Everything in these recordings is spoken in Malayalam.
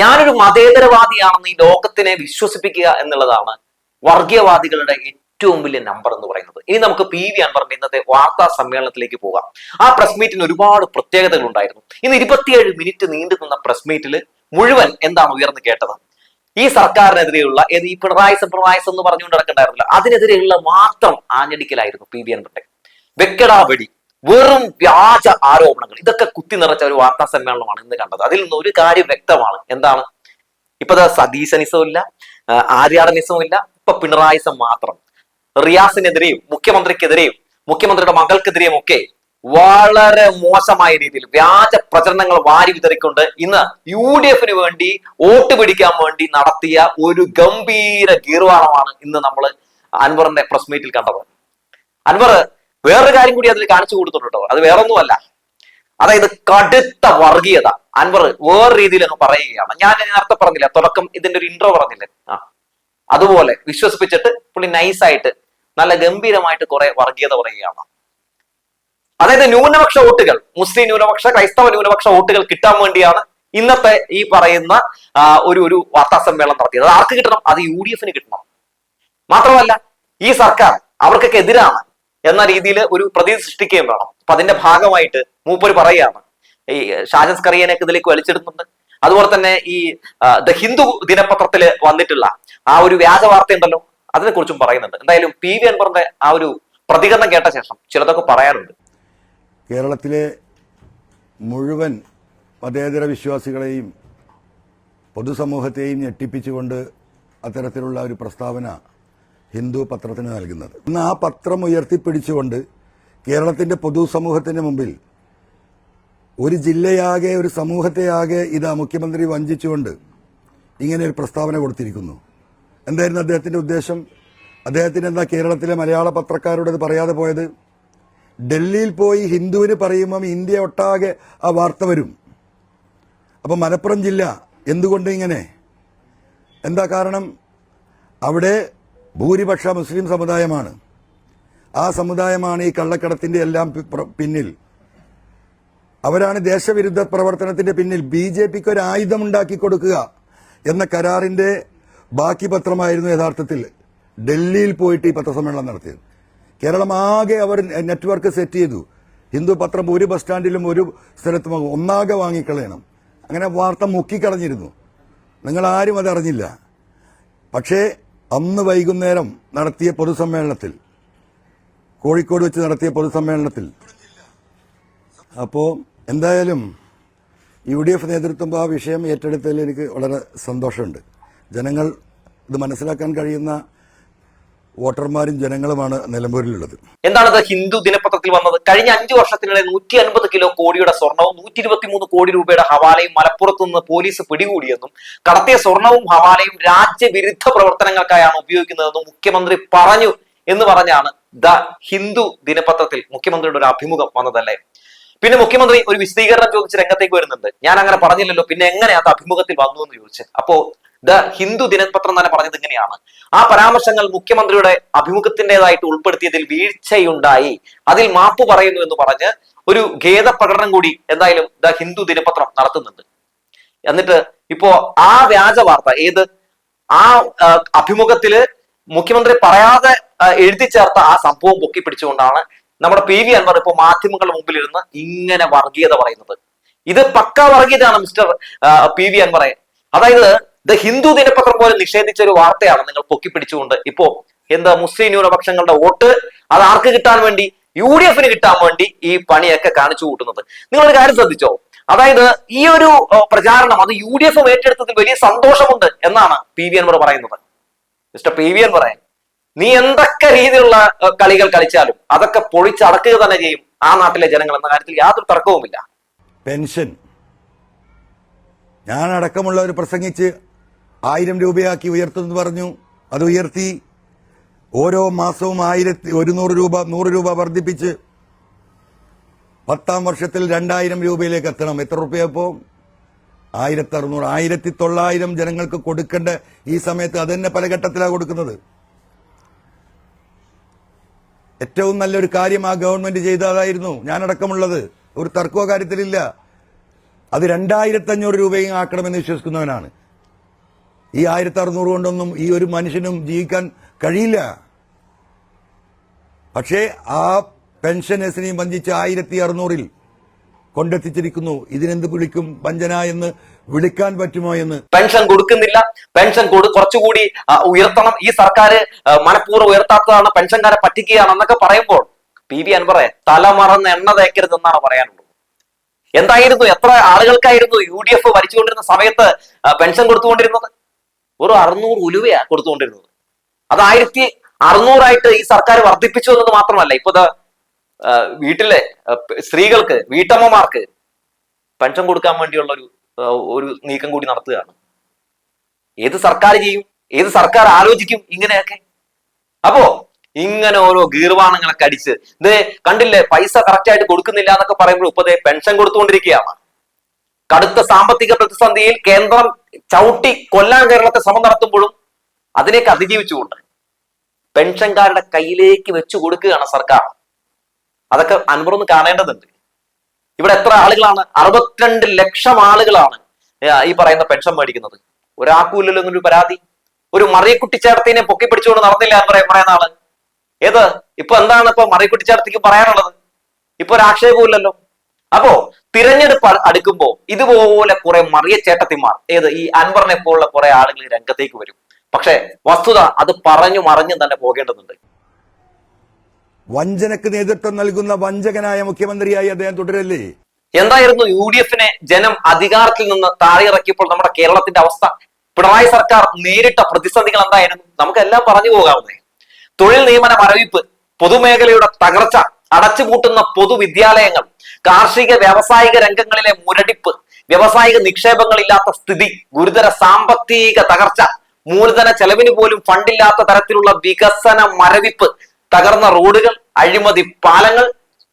ഞാനൊരു മതേതരവാദിയാണെന്ന് ഈ ലോകത്തിനെ വിശ്വസിപ്പിക്കുക എന്നുള്ളതാണ് വർഗീയവാദികളുടെ ഏറ്റവും വലിയ നമ്പർ എന്ന് പറയുന്നത്. ഇനി നമുക്ക് PV അൻവറിന്റെ ഇന്നത്തെ വാർത്താ സമ്മേളനത്തിലേക്ക് പോകാം. ആ പ്രസ് മീറ്റിന് ഒരുപാട് പ്രത്യേകതകൾ ഉണ്ടായിരുന്നു. ഇന്ന് 27 മിനിറ്റ് നീണ്ടു നിന്ന പ്രസ് മീറ്റിൽ മുഴുവൻ എന്താണ് ഉയർന്നു കേട്ടത്? ഈ സർക്കാരിനെതിരെയുള്ള ഈ പിണറായി എന്ന് പറഞ്ഞുകൊണ്ട് നടക്കണ്ടായിരുന്നില്ല, അതിനെതിരെയുള്ള മാത്രം ആഞ്ഞടിക്കലായിരുന്നു PV അൻവറിന്റെ. വെക്കടാ വെടി, വെറും വ്യാജ ആരോപണങ്ങൾ, ഇതൊക്കെ കുത്തി നിറച്ച ഒരു വാർത്താ സമ്മേളനമാണ് ഇന്ന് കണ്ടത്. അതിൽ നിന്ന് ഒരു കാര്യം വ്യക്തമാണ്. എന്താണ്? ഇപ്പൊ സതീശനിസവും ഇല്ല, ആര്യാടനിസവും ഇല്ല, ഇപ്പൊ പിണറായിസം മാത്രം. റിയാസിനെതിരെയും മുഖ്യമന്ത്രിക്കെതിരെയും മുഖ്യമന്ത്രിയുടെ മകൾക്കെതിരെയും ഒക്കെ വളരെ മോശമായ രീതിയിൽ വ്യാജ പ്രചരണങ്ങൾ വാരി വിതറിക്കൊണ്ട് ഇന്ന് UDF വേണ്ടി വോട്ട് പിടിക്കാൻ വേണ്ടി നടത്തിയ ഒരു ഗംഭീര ഗീർവാണമാണ് ഇന്ന് നമ്മൾ അൻവറിന്റെ പ്രസ് മീറ്റിൽ കണ്ടത്. അൻവർ വേറൊരു കാര്യം കൂടി അതിൽ കാണിച്ചു കൊടുത്തിട്ടോ, അത് വേറൊന്നുമല്ല. അതായത് കടുത്ത വർഗീയത അൻവർ വേറെ രീതിയിൽ അങ്ങ് പറയുകയാണ്. ഞാൻ നേരത്തെ പറഞ്ഞില്ല, തുടക്കം ഇതിന്റെ ഒരു ഇൻട്രോ പറഞ്ഞില്ലേ, അതുപോലെ വിശ്വസിപ്പിച്ചിട്ട് പുള്ളി നൈസായിട്ട് നല്ല ഗംഭീരമായിട്ട് കുറെ വർഗീയത പറയുകയാണ്. അതായത് ന്യൂനപക്ഷ വോട്ടുകൾ, മുസ്ലിം ന്യൂനപക്ഷ, ക്രൈസ്തവ ന്യൂനപക്ഷ വോട്ടുകൾ കിട്ടാൻ വേണ്ടിയാണ് ഇന്നത്തെ ഈ പറയുന്ന ഒരു വാർത്താ സമ്മേളനം നടത്തിയത്. അത് ആർക്ക് കിട്ടണം? അത് UDF കിട്ടണം. മാത്രമല്ല ഈ സർക്കാർ അവർക്കൊക്കെ എതിരാണ് എന്ന രീതിയിൽ ഒരു പ്രതീതി സൃഷ്ടിക്കുകയും വേണം. അപ്പൊ അതിന്റെ ഭാഗമായിട്ട് മൂപ്പര് പറയുകയാണ്, ഈ ഷാജൻ സ്കറിയനൊക്കെ ഇതിലേക്ക് വലിച്ചെടുക്കുന്നുണ്ട്. അതുപോലെ തന്നെ ഈ ദ ഹിന്ദു ദിനപത്രത്തില് വന്നിട്ടുള്ള ആ ഒരു വ്യാജ വാർത്ത ഉണ്ടല്ലോ, അതിനെ കുറിച്ചും പറയുന്നുണ്ട്. എന്തായാലും PV അൻവറിന്റെ ആ ഒരു പ്രതികരണം കേട്ട ശേഷം ചിലതൊക്കെ പറയാനുണ്ട്. കേരളത്തിലെ മുഴുവൻ മതേതര വിശ്വാസികളെയും പൊതുസമൂഹത്തെയും ഞെട്ടിപ്പിച്ചുകൊണ്ട് അത്തരത്തിലുള്ള ഒരു പ്രസ്താവന ഹിന്ദു പത്രത്തിന് നൽകുന്നത്. ഇന്ന് ആ പത്രം ഉയർത്തിപ്പിടിച്ചുകൊണ്ട് കേരളത്തിന്റെ പൊതുസമൂഹത്തിന് മുമ്പിൽ ഒരു ജില്ലയാകെ, ഒരു സമൂഹത്തെയാകെ ഇതാ മുഖ്യമന്ത്രി വഞ്ചിച്ചുകൊണ്ട് ഇങ്ങനെ ഒരു പ്രസ്താവന കൊടുത്തിരിക്കുന്നു. എന്തായിരുന്നു അദ്ദേഹത്തിന്റെ ഉദ്ദേശം? അദ്ദേഹത്തിന് എന്താ കേരളത്തിലെ മലയാള പത്രക്കാരോട് ഇത് പറയാതെ പോയത്? ഡൽഹിയിൽ പോയി ഹിന്ദുവിന് പറയുമ്പം ഇന്ത്യ ഒട്ടാകെ ആ വാർത്ത വരും. അപ്പം മലപ്പുറം ജില്ല എന്തുകൊണ്ട് ഇങ്ങനെ? എന്താ കാരണം? അവിടെ ഭൂരിപക്ഷ മുസ്ലിം സമുദായമാണ്. ആ സമുദായമാണ് ഈ കള്ളക്കടത്തിന്റെ എല്ലാം പിന്നിൽ. അവരാണ് ദേശവിരുദ്ധ പ്രവർത്തനത്തിന്റെ പിന്നിൽ. BJPക്ക് ഒരു ആയുധം ഉണ്ടാക്കി കൊടുക്കുക എന്ന കരാറിന്റെ ബാക്കി പത്രമായിരുന്നു യഥാർത്ഥത്തിൽ ഡൽഹിയിൽ പോയിട്ട് ഈ പത്രസമ്മേളനം നടത്തിയത്. കേരളം ആകെ അവർ നെറ്റ്വർക്ക് സെറ്റ് ചെയ്തു. ഹിന്ദു പത്രം ഒരു ബസ് സ്റ്റാൻഡിലും ഒരു സ്ഥലത്തും ഒന്നാകെ വാങ്ങിക്കളയണം. അങ്ങനെ വാർത്ത മുക്കിക്കളഞ്ഞിരുന്നു. നിങ്ങളാരും അതറിഞ്ഞില്ല. പക്ഷേ അന്ന് വൈകുന്നേരം നടത്തിയ പൊതുസമ്മേളനത്തിൽ, കോഴിക്കോട് വെച്ച് നടത്തിയ പൊതുസമ്മേളനത്തിൽ, അപ്പോൾ എന്തായാലും UDF നേതൃത്വം ആ വിഷയം ഏറ്റെടുത്തതിൽ എനിക്ക് വളരെ സന്തോഷമുണ്ട്. ജനങ്ങൾ ഇത് മനസ്സിലാക്കാൻ കഴിയുന്ന വോട്ടർമാരും ജനങ്ങളുമാണ് നിലമ്പൂരിലുള്ളത്. എന്താണത് ഹിന്ദു ദിനപത്രത്തിൽ വന്നത്? കഴിഞ്ഞ 5 വർഷത്തിനിടെ 150 കിലോ കോടിയുടെ സ്വർണവും 123 കോടി രൂപയുടെ ഹവാലയും മലപ്പുറത്ത് നിന്ന് പോലീസ് പിടികൂടിയെന്നും കടത്തിയ സ്വർണവും ഹവാലയും രാജ്യവിരുദ്ധ പ്രവർത്തനങ്ങൾക്കായാണ് ഉപയോഗിക്കുന്നതെന്നും മുഖ്യമന്ത്രി പറഞ്ഞു എന്ന് പറഞ്ഞാണ് ദ ഹിന്ദു ദിനപത്രത്തിൽ മുഖ്യമന്ത്രിയുടെ ഒരു അഭിമുഖം വന്നതല്ലേ. പിന്നെ മുഖ്യമന്ത്രി ഒരു വിശദീകരണം ചോദിച്ച് രംഗത്തേക്ക് വരുന്നുണ്ട്. ഞാൻ അങ്ങനെ പറഞ്ഞില്ലല്ലോ, പിന്നെ എങ്ങനെ അത് അഭിമുഖത്തിൽ വന്നു എന്ന് ചോദിച്ച്. അപ്പോ ദ ഹിന്ദു ദിനപത്രം തന്നെ പറഞ്ഞത് ഇങ്ങനെയാണ്: ആ പരാമർശങ്ങൾ മുഖ്യമന്ത്രിയുടെ അഭിമുഖത്തിൻ്റെതായിട്ട് ഉൾപ്പെടുത്തിയതിൽ വീഴ്ചയുണ്ടായി, അതിൽ മാപ്പ് പറയുന്നു എന്ന് പറഞ്ഞ് ഒരു ഖേദ പ്രകടനം കൂടി എന്തായാലും ദ ഹിന്ദു ദിനപത്രം നടത്തുന്നുണ്ട്. എന്നിട്ട് ഇപ്പോ ആ വ്യാജ വാർത്ത, ഏത് ആ അഭിമുഖത്തില് മുഖ്യമന്ത്രി പറയാതെ എഴുതി ചേർത്ത ആ സംഭവം പൊക്കി പിടിച്ചുകൊണ്ടാണ് നമ്മുടെ PV അൻവർ ഇപ്പോ മാധ്യമങ്ങളുടെ മുമ്പിൽ ഇരുന്ന് ഇങ്ങനെ വർഗീയത പറയുന്നത്. ഇത് പക്ക വർഗീയതയാണ് മിസ്റ്റർ PV അൻവറെ. അതായത് ദ ഹിന്ദു ദിനപത്രം പോലെ നിഷേധിച്ച ഒരു വാർത്തയാണ് നിങ്ങൾ പൊക്കിപ്പിടിച്ചുകൊണ്ട് ഇപ്പോ എന്താ മുസ്ലിം ന്യൂനപക്ഷങ്ങളുടെ വോട്ട് അത് ആർക്ക് കിട്ടാൻ വേണ്ടി? UDF കിട്ടാൻ വേണ്ടി ഈ പണിയൊക്കെ കാണിച്ചു കൂട്ടുന്നത്. നിങ്ങളൊരു കാര്യം ശ്രദ്ധിച്ചോ? അതായത് ഈ ഒരു പ്രചാരണം അത് UDF ഏറ്റെടുത്തതിൽ വലിയ സന്തോഷമുണ്ട് എന്നാണ് PV അൻവർ പറയുന്നത്. മിസ്റ്റർ PV അൻവറെ, നീ എന്തൊക്കെ രീതിയിലുള്ള കളികൾ കളിച്ചാലും അതൊക്കെ പൊളിച്ചടക്കുക തന്നെ ചെയ്യും ആ നാട്ടിലെ ജനങ്ങൾ എന്ന കാര്യത്തിൽ യാതൊരു തർക്കവുമില്ല. പെൻഷൻ ഞാൻ അടക്കമുള്ളവർ പ്രസംഗിച്ച് 1000 രൂപയാക്കി ഉയർത്തുമെന്ന് പറഞ്ഞു. അത് ഉയർത്തി. ഓരോ മാസവും 100 രൂപ വർദ്ധിപ്പിച്ച് 10ാം വർഷത്തിൽ 2000 രൂപയിലേക്ക് എത്തണം. എത്ര രൂപയപ്പോ? 1600. 1900 ജനങ്ങൾക്ക് കൊടുക്കേണ്ട ഈ സമയത്ത് അതന്നെ പല ഘട്ടത്തിലാണ് കൊടുക്കുന്നത്. ഏറ്റവും നല്ലൊരു കാര്യം ആ ഗവൺമെന്റ് ചെയ്തതായിരുന്നു, ഞാനടക്കമുള്ളത്. ഒരു തർക്കമോ കാര്യത്തിലില്ല. അത് 2500 രൂപയും ആക്കണമെന്ന് വിശ്വസിക്കുന്നവനാണ്. ഈ 1600 കൊണ്ടൊന്നും ഈ ഒരു മനുഷ്യനും ജീവിക്കാൻ കഴിയില്ല. പക്ഷേ ആ പെൻഷനേഴ്സിനെയും വഞ്ചിച്ച് 1600-ൽ കൊണ്ടെത്തിച്ചിരിക്കുന്നു. ഇതിനെന്ത് വിളിക്കും? വഞ്ചന എന്ന് വിളിക്കാൻ പറ്റുമോ എന്ന്. പെൻഷൻ കൊടുക്കുന്നില്ല, പെൻഷൻ കുറച്ചുകൂടി ഉയർത്തണം, ഈ സർക്കാർ മനഃപൂർവ്വം ഉയർത്താത്തതാണ്, പെൻഷൻകാരെ പറ്റിക്കുകയാണ് എന്നൊക്കെ പറയുമ്പോൾ PV അൻവറെ തലമറന്ന് എണ്ണ തേക്കരുതെന്നാണ് പറയാനുള്ളത്. എന്തായിരുന്നു, എത്ര ആളുകൾക്കായിരുന്നു UDF ഭരിച്ചുകൊണ്ടിരുന്ന സമയത്ത് പെൻഷൻ കൊടുത്തുകൊണ്ടിരുന്നത്? ഒരു 600 ഉലുവയാ കൊടുത്തുകൊണ്ടിരുന്നത്. അത് 1600 ഈ സർക്കാർ വർദ്ധിപ്പിച്ചു എന്നത് മാത്രമല്ല, ഇപ്പൊ വീട്ടിലെ സ്ത്രീകൾക്ക്, വീട്ടമ്മമാർക്ക് പെൻഷൻ കൊടുക്കാൻ വേണ്ടിയുള്ള ഒരു നീക്കം കൂടി നടത്തുകയാണ്. ഏത് സർക്കാർ ചെയ്യും? ഏത് സർക്കാർ ആലോചിക്കും ഇങ്ങനെയൊക്കെ? അപ്പോ ഇങ്ങനെ ഓരോ ഗീർവാണങ്ങളൊക്കെ അടിച്ച് കണ്ടില്ലേ, പൈസ കറക്റ്റ് ആയിട്ട് കൊടുക്കുന്നില്ല എന്നൊക്കെ പറയുമ്പോൾ ഇപ്പൊ പെൻഷൻ കൊടുത്തുകൊണ്ടിരിക്കുകയാണ്. കടുത്ത സാമ്പത്തിക പ്രതിസന്ധിയിൽ കേന്ദ്രം ചവിട്ടി കൊല്ലാൻ കേരളത്തെ ശ്രമം നടത്തുമ്പോഴും അതിനേക്ക് അതിജീവിച്ചുകൊണ്ട് പെൻഷൻകാരുടെ കയ്യിലേക്ക് വെച്ചു കൊടുക്കുകയാണ് സർക്കാർ. അതൊക്കെ അൻവറൊന്ന് കാണേണ്ടതുണ്ട്. ഇവിടെ എത്ര ആളുകളാണ്? 62 ലക്ഷം ആളുകളാണ് ഈ പറയുന്ന പെൻഷൻ മേടിക്കുന്നത്. ഒരാൾക്കുമില്ലല്ലോ എന്നൊരു പരാതി. ഒരു മറിയക്കുട്ടിച്ചേർത്തിനെ പൊക്കി പിടിച്ചുകൊണ്ട് നടന്നില്ല എന്ന് പറയുന്ന ആള് ഏത്? ഇപ്പൊ എന്താണ് ഇപ്പൊ മറിയക്കുട്ടിച്ചേർത്തിക്ക് പറയാനുള്ളത്? ഇപ്പൊ ഒരു ആക്ഷേപമില്ലല്ലോ. അപ്പോ തിരഞ്ഞെടുപ്പ് അടുക്കുമ്പോ ഇതുപോലെ കുറെ മറിയ ചേട്ടത്തിമാർ, ഈ അൻവറിനെ പോലുള്ള കുറെ ആളുകൾ രംഗത്തേക്ക് വരും. പക്ഷെ വസ്തുത അത് പറഞ്ഞു മറിഞ്ഞും തന്നെ പോകേണ്ടതുണ്ട്. വഞ്ചനക്ക് നേതൃത്വം നൽകുന്ന വഞ്ചകനായ മുഖ്യമന്ത്രിയായി അദ്ദേഹം തുടരല്ലേ? എന്തായിരുന്നു UDF-നെ ജനം അധികാരത്തിൽ നിന്ന് താഴെയിറക്കിയപ്പോൾ നമ്മുടെ കേരളത്തിന്റെ അവസ്ഥ? പിണറായി സർക്കാർ നേരിട്ട പ്രതിസന്ധികൾ എന്തായിരുന്നു? നമുക്കെല്ലാം പറഞ്ഞു പോകാവുന്നേ. തൊഴിൽ നിയമന മരവിപ്പ്, പൊതുമേഖലയുടെ തകർച്ച, അടച്ചുപൂട്ടുന്ന പൊതുവിദ്യാലയങ്ങൾ, കാർഷിക വ്യാവസായിക രംഗങ്ങളിലെ മുരടിപ്പ്, വ്യാവസായിക നിക്ഷേപങ്ങളില്ലാത്ത സ്ഥിതി, ഗുരുതര സാമ്പത്തിക തകർച്ച, മൂലധന ചെലവിന് പോലും ഫണ്ടില്ലാത്ത തരത്തിലുള്ള വികസന മരവിപ്പ്, തകർന്ന റോഡുകൾ, അഴിമതി പാലങ്ങൾ,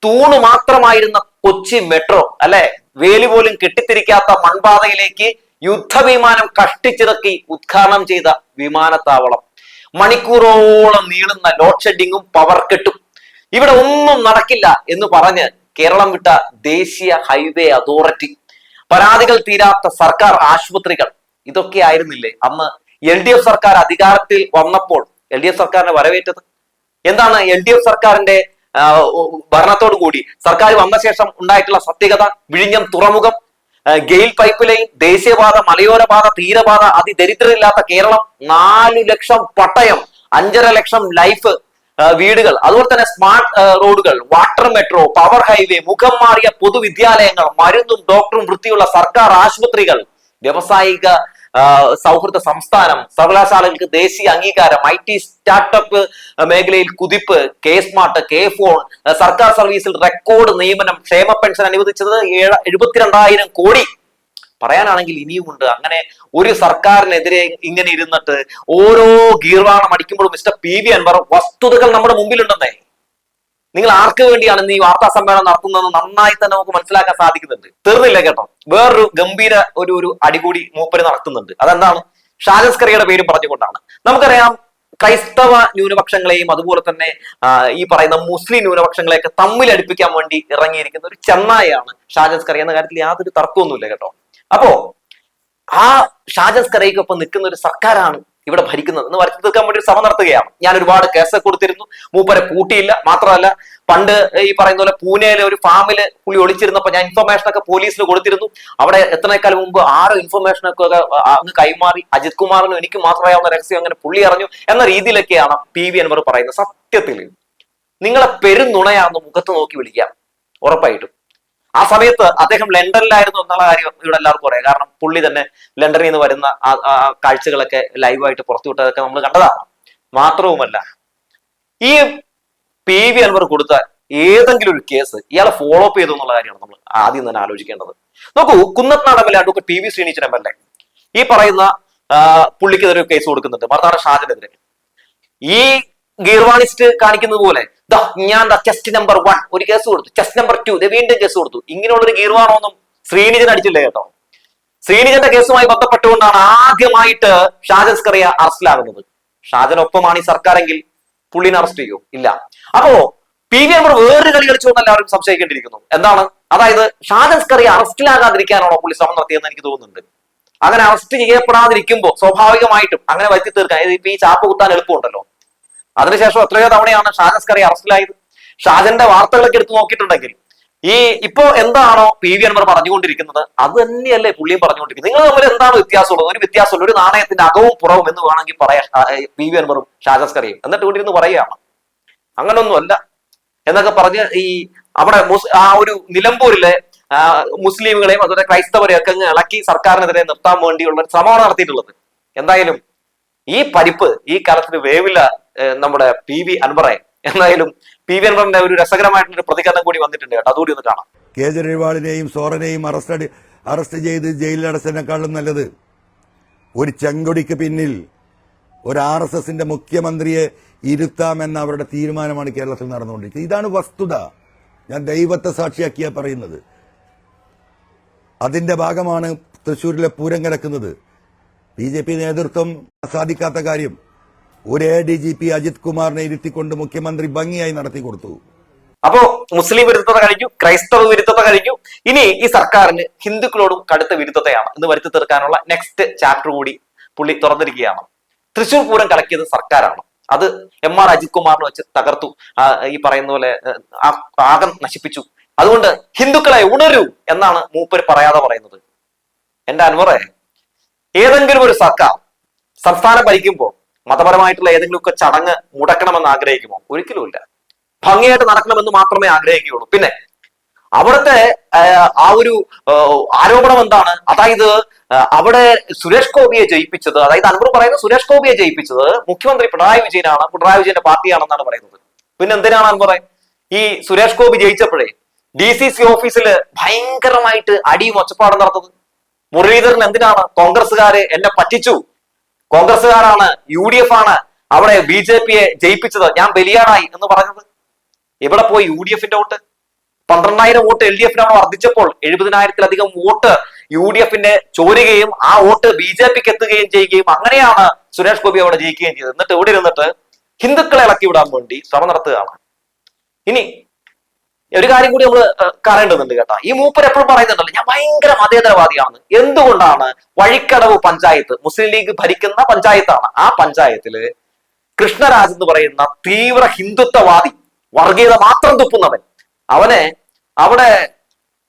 തൂണ് മാത്രമായിരുന്ന കൊച്ചി മെട്രോ, അല്ലെ, വേലി പോലും കെട്ടിത്തിരിക്കാത്ത മൺപാതയിലേക്ക് യുദ്ധവിമാനം കഷ്ടിച്ചിറക്കി ഉദ്ഘാടനം ചെയ്ത വിമാനത്താവളം, മണിക്കൂറോളം നീളുന്ന ലോഡ് ഷെഡിങ്ങും പവർ കെട്ടും, ഇവിടെ ഒന്നും നടക്കില്ല എന്ന് പറഞ്ഞ് കേരളം വിട്ട ദേശീയ ഹൈവേ അതോറിറ്റി, പരാതികൾ തീരാത്ത സർക്കാർ ആശുപത്രികൾ, ഇതൊക്കെ ആയിരുന്നില്ലേ അന്ന് LDF സർക്കാർ അധികാരത്തിൽ വന്നപ്പോൾ LDF സർക്കാരിനെ വരവേറ്റത്? എന്താണ് LDF സർക്കാരിന്റെ ഭരണത്തോടു കൂടി സർക്കാർ വന്ന ശേഷം ഉണ്ടായിട്ടുള്ള സത്യകഥ? വിഴിഞ്ഞം തുറമുഖം, ഗെയിൽ പൈപ്പ് ലൈൻ, ദേശീയപാത, മലയോരപാത, തീരപാത, അതിദരിദ്രരില്ലാത്ത കേരളം, 4 ലക്ഷം പട്ടയം, 5.5 ലക്ഷം ലൈഫ് വീടുകൾ, അതുപോലെ തന്നെ സ്മാർട്ട് റോഡുകൾ, വാട്ടർ മെട്രോ, പവർ ഹൈവേ, മുഖം മാറിയ പൊതുവിദ്യാലയങ്ങൾ, മരുന്നും ഡോക്ടറും വൃത്തിയുള്ള സർക്കാർ ആശുപത്രികൾ, വ്യവസായിക സൗഹൃദ സംസ്ഥാനം, സർവകലാശാലകൾക്ക് ദേശീയ അംഗീകാരം, IT സ്റ്റാർട്ടപ്പ് മേഖലയിൽ കുതിപ്പ്, K-സ്മാർട്ട്, K-ഫോൺ, സർക്കാർ സർവീസിൽ റെക്കോർഡ് നിയമനം, ക്ഷേമ പെൻഷൻ അനുവദിച്ചത് 72,000 കോടി. പറയാനാണെങ്കിൽ ഇനിയുമുണ്ട്. അങ്ങനെ ഒരു സർക്കാരിനെതിരെ ഇങ്ങനെ ഇരുന്നിട്ട് ഓരോ ഗീർവാണം അടിക്കുമ്പോഴും മിസ്റ്റർ PV അൻവർ, വസ്തുതകൾ നമ്മുടെ മുമ്പിലുണ്ടെന്നേ. നിങ്ങൾ ആർക്ക് വേണ്ടിയാണ് ഇന്ന് ഈ വാർത്താ സമ്മേളനം നടത്തുന്നതെന്ന് നന്നായി തന്നെ നമുക്ക് മനസ്സിലാക്കാൻ സാധിക്കുന്നുണ്ട്. തീർന്നില്ല കേട്ടോ, വേറൊരു ഗംഭീര ഒരു അടികൂടി മൂപ്പര് നടത്തുന്നുണ്ട്. അതെന്താണ്? ഷാജസ്കറിയുടെ പേര് പറഞ്ഞുകൊണ്ടാണ്. നമുക്കറിയാം, ക്രൈസ്തവ ന്യൂനപക്ഷങ്ങളെയും അതുപോലെ തന്നെ ഈ പറയുന്ന മുസ്ലിം ന്യൂനപക്ഷങ്ങളെയൊക്കെ തമ്മിൽ അടുപ്പിക്കാൻ വേണ്ടി ഇറങ്ങിയിരിക്കുന്ന ഒരു ചെന്നായാണ് ഷാജസ്കറി എന്ന കാര്യത്തിൽ യാതൊരു തർക്കമൊന്നുമില്ല കേട്ടോ. അപ്പോ ആ ഷാജസ്കറിക്കൊപ്പം നിൽക്കുന്ന ഒരു സർക്കാരാണ് ഇവിടെ ഭരിക്കുന്നത് എന്ന് വരുത്തി തീർക്കാൻ വേണ്ടി ശ്രമം നടത്തുകയാണ്. ഞാൻ ഒരുപാട് കേസ് കൊടുത്തിരുന്നു, മൂപ്പരെ പൂട്ടിയില്ല. മാത്രമല്ല, പണ്ട് ഈ പറയുന്ന പോലെ പൂനെയിലെ ഒരു ഫാമില് പുള്ളി ഒളിച്ചിരുന്നപ്പോ ഞാൻ ഇൻഫർമേഷൻ ഒക്കെ പോലീസിന് കൊടുത്തിരുന്നു. അവിടെ എത്രനേക്കാൾ മുമ്പ് 6 ഇൻഫർമേഷനൊക്കെ അങ്ങ് കൈമാറി. അജിത് കുമാറിനും എനിക്ക് മാത്രമാവുന്ന രഹസ്യം അങ്ങനെ പുള്ളി അറിഞ്ഞു എന്ന രീതിയിലൊക്കെയാണ് PV അൻവർ പറയുന്നത്. സത്യത്തിൽ നിങ്ങളെ പെരുന്നുണയാണെന്ന് മുഖത്ത് നോക്കി വിളിക്കാം, ഉറപ്പായിട്ടും. ആ സമയത്ത് അദ്ദേഹം ലണ്ടനിലായിരുന്നു എന്നുള്ള കാര്യം ഇവിടെ എല്ലാവർക്കും അറിയാം. കാരണം പുള്ളി തന്നെ ലണ്ടനിൽ നിന്ന് വരുന്ന കാഴ്ചകളൊക്കെ ലൈവായിട്ട് പുറത്തുവിട്ടതൊക്കെ നമ്മൾ കണ്ടതാണ്. മാത്രവുമല്ല, ഈ PV അൻവർ കൊടുത്ത ഏതെങ്കിലും ഒരു കേസ് ഇയാളെ ഫോളോ അപ്പ് ചെയ്തു എന്നുള്ള കാര്യമാണ് നമ്മൾ ആദ്യം തന്നെ ആലോചിക്കേണ്ടത്. നോക്കൂ, Kunnathunad MLA advocate PV Sreenijin MLA ഈ പറയുന്ന പുള്ളിക്കെതിരെ കേസ് കൊടുക്കുന്നുണ്ട്, മറുനാടൻ ഷാജനെതിരെ. ഈ ഗീർവാണിസ്റ്റ് കാണിക്കുന്നത് പോലെ ഞാൻ ചെസ്റ്റ് നമ്പർ 1 ഒരു കേസ് കൊടുത്തു, ചെസ്റ്റ് നമ്പർ 2 വീണ്ടും കേസ് കൊടുത്തു. ഇങ്ങനെയുള്ളൊരു ഗീർവാണമൊന്നും ശ്രീനിജൻ അടിച്ചില്ല കേട്ടോ. ശ്രീനിജന്റെ കേസുമായി ബന്ധപ്പെട്ടുകൊണ്ടാണ് ആദ്യമായിട്ട് ഷാജസ്കറിയ അറസ്റ്റിലാകുന്നത്. ഷാജനൊപ്പമാണ് ഈ സർക്കാരെങ്കിൽ പുള്ളിനെ അറസ്റ്റ് ചെയ്യൂ? ഇല്ല. അപ്പോ വി അൻവർ വേറൊരു കളി കളിച്ചു എന്ന് എല്ലാവരും സംശയിക്കേണ്ടിയിരിക്കുന്നു. എന്താണ്? അതായത് ഷാജൻ സ്കറിയ അറസ്റ്റിലാകാതിരിക്കാനാണോ പോലീസ് ശ്രമം നടത്തിയെന്ന് എനിക്ക് തോന്നുന്നുണ്ട്. അങ്ങനെ അറസ്റ്റ് ചെയ്യപ്പെടാതിരിക്കുമ്പോൾ സ്വാഭാവികമായിട്ടും അങ്ങനെ വരുത്തി തീർക്കാൻ ഇപ്പൊ ഈ ചാപ്പ് കുത്താൻ എളുപ്പമുണ്ടല്ലോ. അതിനുശേഷം എത്രയോ തവണയാണ് ഷാജൻ സ്കറിയ അറസ്റ്റിലായത്. ഷാജന്റെ വാർത്തകളൊക്കെ എടുത്തു നോക്കിയിട്ടുണ്ടെങ്കിൽ ഈ ഇപ്പോ എന്താണോ വി അൻവർ പറഞ്ഞുകൊണ്ടിരിക്കുന്നത് അത് തന്നെയല്ലേ പുള്ളിയും പറഞ്ഞുകൊണ്ടിരിക്കുന്നത്. നിങ്ങൾ തമ്മിൽ എന്താണ് വ്യത്യാസമുള്ളത്? ഒരു വ്യത്യാസമുള്ള ഒരു നാണയത്തിന്റെ അകവും പുറവും എന്ന് വേണമെങ്കിൽ പറയാം വി അൻവറും ഷാജൻ സ്കറിയും. എന്നിട്ട് ഇവിടെ ഇരുന്ന് പറയുകയാണ് അങ്ങനൊന്നും അല്ല എന്നൊക്കെ പറഞ്ഞ് ഈ അവിടെ ആ ഒരു നിലമ്പൂരിലെ മുസ്ലിമുകളെയും അതുപോലെ ക്രൈസ്തവരെയും ഒക്കെ ഇളക്കി സർക്കാരിനെതിരെ നിർത്താൻ വേണ്ടിയുള്ള ശ്രമമാണ് നടത്തിയിട്ടുള്ളത്. എന്തായാലും ഈ പരിപ്പ് ഈ കാലത്തിന് വേവില്ല നമ്മുടെ വി അൻവറെ. എന്തായാലും വി അൻവറിന്റെ ഒരു രസകരമായിട്ടുള്ള പ്രതികരണം കൂടി വന്നിട്ടുണ്ട് കേട്ടോ, അതുകൂടി ഒന്ന് കാണാം. കേജ്രിവാളിനെയും സോറനെയും അറസ്റ്റ് ചെയ്ത് ജയിലിലടച്ചതിനേക്കാളും നല്ലത് ഒരു ചെങ്കൊടിക്ക് പിന്നിൽ ഒരു RSSന്റെ മുഖ്യമന്ത്രിയെ ഇരുത്താമെന്ന അവരുടെ തീരുമാനമാണ് കേരളത്തിൽ നടന്നുകൊണ്ടിരിക്കുന്നത്. ഇതാണ് വസ്തുത. ഞാൻ ദൈവത്തെ സാക്ഷിയാക്കിയാ പറയുന്നത്. അതിന്റെ ഭാഗമാണ് തൃശ്ശൂരിലെ പൂരം കലക്കുന്നത്. BJP നേതൃത്വം സാധിക്കാത്ത കാര്യം ഒരു ADGP അജിത് കുമാറിനെ ഇരുത്തിക്കൊണ്ട് മുഖ്യമന്ത്രി ഭംഗിയായി നടത്തി കൊടുത്തു. അപ്പോ മുസ്ലിം വിരുദ്ധത കഴിഞ്ഞു, ക്രൈസ്തവ വിരുദ്ധത കഴിഞ്ഞു. ഇനി ഈ സർക്കാരിന് ഹിന്ദുക്കളോടും കടുത്ത വിരുദ്ധതയാണ് എന്ന് വരുത്തി തീർക്കാനുള്ള നെക്സ്റ്റ് ചാപ്റ്റർ കൂടി പുള്ളി തുറന്നിരിക്കുകയാണ്. തൃശ്ശൂർ പൂരം കലക്കിയത് സർക്കാരാണ്. അത് MR അജിത് കുമാറിനെ വെച്ച് തകർത്തു. ഈ പറയുന്ന പോലെ ആകം നശിപ്പിച്ചു. അതുകൊണ്ട് ഹിന്ദുക്കളെ ഉണരൂ എന്നാണ് മൂപ്പര് പറയാതെ പറയുന്നത്. എന്റെ അൻവറെ, ഏതെങ്കിലും ഒരു സർക്കാർ സംസ്ഥാനം ഭരിക്കുമ്പോൾ മതപരമായിട്ടുള്ള ഏതെങ്കിലുമൊക്കെ ചടങ്ങ് മുടക്കണമെന്ന് ആഗ്രഹിക്കുമോ? ഒരിക്കലുമില്ല. ഭംഗിയായിട്ട് നടക്കണമെന്ന് മാത്രമേ ആഗ്രഹിക്കുകയുള്ളൂ. പിന്നെ അവിടുത്തെ ആ ഒരു ആരോപണം എന്താണ്? അതായത് അവിടെ സുരേഷ് ഗോപിയെ ജയിപ്പിച്ചത്, അതായത് അൻവർ പറയുന്നത് സുരേഷ് ഗോപിയെ ജയിപ്പിച്ചത് മുഖ്യമന്ത്രി പിണറായി വിജയനാണ്, പിണറായി വിജയന്റെ പാർട്ടിയാണെന്നാണ് പറയുന്നത്. പിന്നെ എന്തിനാണ് അൻവറെ ഈ സുരേഷ് ഗോപി ജയിച്ചപ്പോഴേ DCC ഓഫീസിൽ ഭയങ്കരമായിട്ട് അടിയും ഒച്ചപ്പാടും നടന്നത്? മുരളീധരൻ എന്തിനാണ് കോൺഗ്രസ്സുകാര് എന്നെ പറ്റിച്ചു, കോൺഗ്രസ്സുകാരാണ് UDF ആണ് അവിടെ BJPയെ ജയിപ്പിച്ചത്, ഞാൻ ബലിയാടായി എന്ന് പറഞ്ഞത്? ഇവിടെ പോയി UDFന്റെ വോട്ട് 12,000 വോട്ട് LDFനാണ് വർദ്ധിച്ചപ്പോൾ 70,000-ലധികം വോട്ട് UDFന്റെ ചോരുകയും ആ വോട്ട് BJPക്ക് എത്തുകയും ചെയ്യുകയും അങ്ങനെയാണ് സുരേഷ് ഗോപി അവിടെ ജയിക്കുകയും ചെയ്തത്. എന്നിട്ട് ഇവിടെ ഇരുന്നിട്ട് ഹിന്ദുക്കളെ ഇളക്കി വിടാൻ വേണ്ടി ശ്രമം നടത്തുകയാണ്. ഇനി ഒരു കാര്യം കൂടി നമ്മൾ കാണേണ്ടതുണ്ട് കേട്ടോ. ഈ മൂപ്പർ എപ്പോഴും പറയുന്നുണ്ടല്ലോ ഞാൻ ഭയങ്കര മതേതരവാദിയാണ്. എന്തുകൊണ്ടാണ് വഴിക്കടവ് പഞ്ചായത്ത് മുസ്ലിം ലീഗ് ഭരിക്കുന്ന പഞ്ചായത്താണ്, ആ പഞ്ചായത്തില് കൃഷ്ണരാജ് എന്ന് പറയുന്ന തീവ്ര ഹിന്ദുത്വവാദി, വർഗീയത മാത്രം തുപ്പുന്നവൻ, അവനെ അവിടെ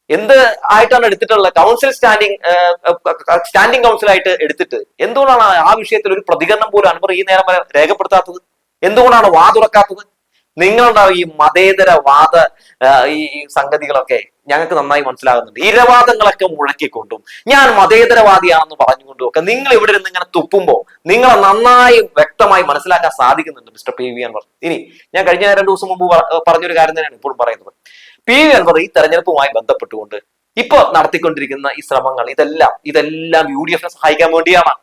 എന്ത് ആയിട്ടാണ് എടുത്തിട്ടുള്ളത്? സ്റ്റാൻഡിംഗ് കൗൺസിലായിട്ട് എടുത്തിട്ട് എന്തുകൊണ്ടാണ് ആ വിഷയത്തിൽ ഒരു പ്രതികരണം പോലും അൻവർ ഈ നേരം വരെ രേഖപ്പെടുത്താത്തത്? എന്തുകൊണ്ടാണ് വാതുറക്കാത്തത്? നിങ്ങളുണ്ടാവും ഈ മതേതരവാദ ഈ സംഗതികളൊക്കെ ഞങ്ങൾക്ക് നന്നായി മനസ്സിലാകുന്നുണ്ട്. ഇരവാദങ്ങളൊക്കെ മുഴക്കിക്കൊണ്ടും ഞാൻ മതേതരവാദിയാണെന്ന് പറഞ്ഞുകൊണ്ടും ഒക്കെ നിങ്ങൾ ഇവിടെ നിന്ന് ഇങ്ങനെ തുപ്പുമ്പോൾ നിങ്ങളെ നന്നായി വ്യക്തമായി മനസ്സിലാക്കാൻ സാധിക്കുന്നുണ്ട് മിസ്റ്റർ PV അൻവർ. ഇനി ഞാൻ കഴിഞ്ഞ 2 ദിവസം മുമ്പ് പറഞ്ഞൊരു കാര്യം തന്നെയാണ് ഇപ്പോഴും പറയുന്നത്. PV അൻവർ ഈ തെരഞ്ഞെടുപ്പുമായി ബന്ധപ്പെട്ടുകൊണ്ട് ഇപ്പൊ നടത്തിക്കൊണ്ടിരിക്കുന്ന ഈ ശ്രമങ്ങൾ ഇതെല്ലാം UDFനെ സഹായിക്കാൻ വേണ്ടിയാണ്.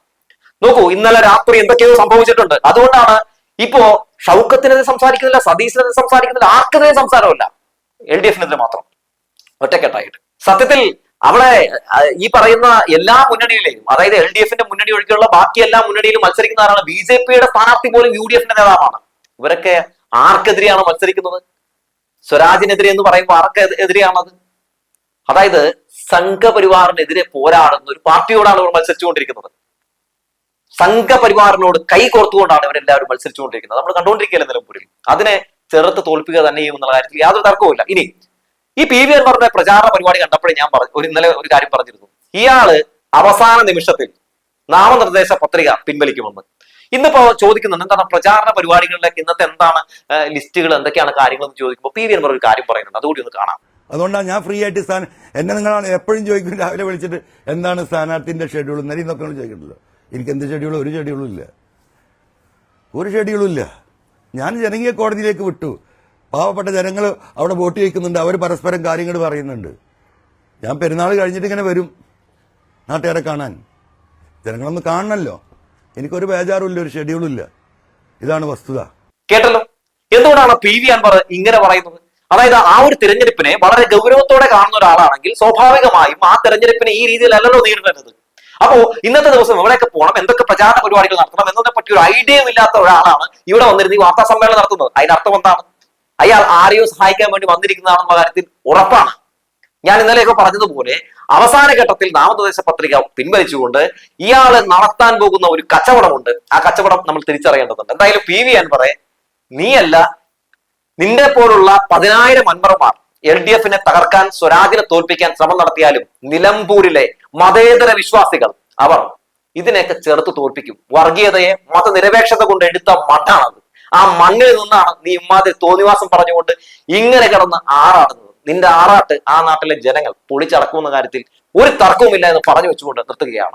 നോക്കൂ, ഇന്നലെ രാത്രി എന്തൊക്കെയോ സംഭവിച്ചിട്ടുണ്ട്. അതുകൊണ്ടാണ് ഇപ്പോ ഷൗക്കത്തിനെതിരെ സംസാരിക്കുന്നില്ല, സതീശിനെതിരെ സംസാരിക്കുന്നില്ല, ആർക്കെതിരെ സംസാരമല്ല, LDFനെതിരെ മാത്രം ഒറ്റക്കെട്ടായിട്ട്. സത്യത്തിൽ അവിടെ ഈ പറയുന്ന എല്ലാ മുന്നണിയിലെയും, അതായത് LDFന്റെ മുന്നണി ഒഴികെയുള്ള ബാക്കി എല്ലാ മുന്നണിയിലും മത്സരിക്കുന്ന ആരാണ്? BJPയുടെ സ്ഥാനാർത്ഥി പോലും UDFന്റെ നേതാവാണ്. ഇവരൊക്കെ ആർക്കെതിരെയാണ് മത്സരിക്കുന്നത്? സ്വരാജിനെതിരെ എന്ന് പറയുമ്പോൾ ആർക്കെതിരെയാണത്? അതായത് സംഘപരിവാറിനെതിരെ പോരാടുന്ന ഒരു പാർട്ടിയോടാണ് ഇവർ മത്സരിച്ചുകൊണ്ടിരിക്കുന്നത്. സംഘപരിവാറിനോട് കൈ കോർത്തുകൊണ്ടാണ് ഇവരെല്ലാവരും മത്സരിച്ചുകൊണ്ടിരിക്കുന്നത്. നമ്മൾ കണ്ടുകൊണ്ടിരിക്കുകയല്ലേ നിലമ്പൂരിൽ. അതിനെ ചെറുത്ത് തോൽപ്പിക്കുക തന്നെ ചെയ്യും എന്നുള്ള കാര്യത്തിൽ യാതൊരു തർക്കവുമില്ല. ഇനി ഈ PV അൻവറിന്റെ പ്രചാരണ പരിപാടി കണ്ടപ്പോഴേ ഞാൻ ഇന്നലെ ഒരു കാര്യം പറഞ്ഞിരുന്നു. ഇയാള് അവസാന നിമിഷത്തിൽ നാമനിർദ്ദേശ പത്രിക പിൻവലിക്കുമെന്ന്. ഇന്നിപ്പോ ചോദിക്കുന്നുണ്ട് എന്താണ് പ്രചാരണ പരിപാടികളിലേക്ക് ഇന്നത്തെ എന്താണ് ലിസ്റ്റുകൾ, എന്തൊക്കെയാണ് കാര്യങ്ങൾ എന്ന് ചോദിക്കുമ്പോൾ PV അൻവർ ഒരു കാര്യം പറയുന്നുണ്ട്. അതുകൂടി ഒന്ന് കാണാം. അതുകൊണ്ടാണ് ഞാൻ ഫ്രീ ആയിട്ട് എന്നെ നിങ്ങളാണ് എപ്പോഴും ചോദിക്കും, രാവിലെ വിളിച്ചിട്ട് എന്താണ് സ്ഥാനാർത്ഥിന്റെ ഷെഡ്യൂൾ എന്നൊക്കെ ചോദിക്കണ്ടല്ലോ. എനിക്ക് എന്ത് ഷെഡ്യൂൾ? ഒരു ഷെഡ്യൂളും ഇല്ല. ഞാൻ ജനകീയ കോടതിയിലേക്ക് വിട്ടു. പാവപ്പെട്ട ജനങ്ങൾ അവിടെ വോട്ട് ചോദിക്കുന്നുണ്ട്, അവർ പരസ്പരം കാര്യങ്ങൾ പറയുന്നുണ്ട്. ഞാൻ പെരുന്നാൾ കഴിഞ്ഞിട്ട് ഇങ്ങനെ വരും നാട്ടുകാരെ കാണാൻ. ജനങ്ങളൊന്ന് കാണണമല്ലോ. എനിക്കൊരു ബേജാറുമില്ല, ഒരു ഷെഡ്യൂളും ഇല്ല. ഇതാണ് വസ്തുത. കേട്ടല്ലോ എന്തുകൊണ്ടാണ് PV അൻവർ ഇങ്ങനെ പറയുന്നത്? അതായത് ആ ഒരു തിരഞ്ഞെടുപ്പിനെ വളരെ ഗൗരവത്തോടെ കാണുന്ന ഒരാളാണെങ്കിൽ സ്വാഭാവികമായും ആ തിരഞ്ഞെടുപ്പിനെ ഈ രീതിയിലല്ലല്ലോ നേരിടേണ്ടത്. അപ്പോ ഇന്നത്തെ ദിവസം എവിടെയൊക്കെ പോകണം, എന്തൊക്കെ പ്രചാരണ പരിപാടികൾ നടത്തണം എന്നതിനെ പറ്റി ഒരു ഐഡിയയും ഇല്ലാത്ത ഒരാളാണ് ഇവിടെ വന്നിരുന്ന് ഈ വാർത്താ സമ്മേളനം നടത്തുന്നത്. അതിനർത്ഥം എന്താണ്? അയാൾ ആരെയോ സഹായിക്കാൻ വേണ്ടി വന്നിരിക്കുന്നതാണെന്ന കാര്യത്തിൽ ഉറപ്പാണ്. ഞാൻ ഇന്നലെയൊക്കെ പറഞ്ഞതുപോലെ അവസാന ഘട്ടത്തിൽ നാമനിർദ്ദേശ പത്രിക പിൻവലിച്ചുകൊണ്ട് ഇയാള് നടത്താൻ പോകുന്ന ഒരു കച്ചവടമുണ്ട്. ആ കച്ചവടം നമ്മൾ തിരിച്ചറിയേണ്ടതുണ്ട്. എന്തായാലും പി വി അൻവറെ, നീയല്ല, നിന്റെ പോലുള്ള 10,000 അൻവർമാർ LDF-നെ തകർക്കാൻ, സ്വരാജിനെ തോൽപ്പിക്കാൻ ശ്രമം നടത്തിയാലും നിലമ്പൂരിലെ മതേതര വിശ്വാസികൾ അവർ ഇതിനെയൊക്കെ ചെറുത്ത് തോൽപ്പിക്കും. വർഗീയതയെ മതനിരപേക്ഷത കൊണ്ട് എടുത്ത മണ്ണാണത്. ആ മണ്ണിൽ നിന്നാണ് നീ ഇമ്മാതിരി തോന്നിവാസം പറഞ്ഞുകൊണ്ട് ഇങ്ങനെ കിടന്ന് ആറാടുന്നത്. നിന്റെ ആറാട്ട് ആ നാട്ടിലെ ജനങ്ങൾ പൊളിച്ചടക്കുമെന്ന കാര്യത്തിൽ ഒരു തർക്കവുമില്ല എന്ന് പറഞ്ഞു വെച്ചുകൊണ്ട് നിർത്തുകയാണ്.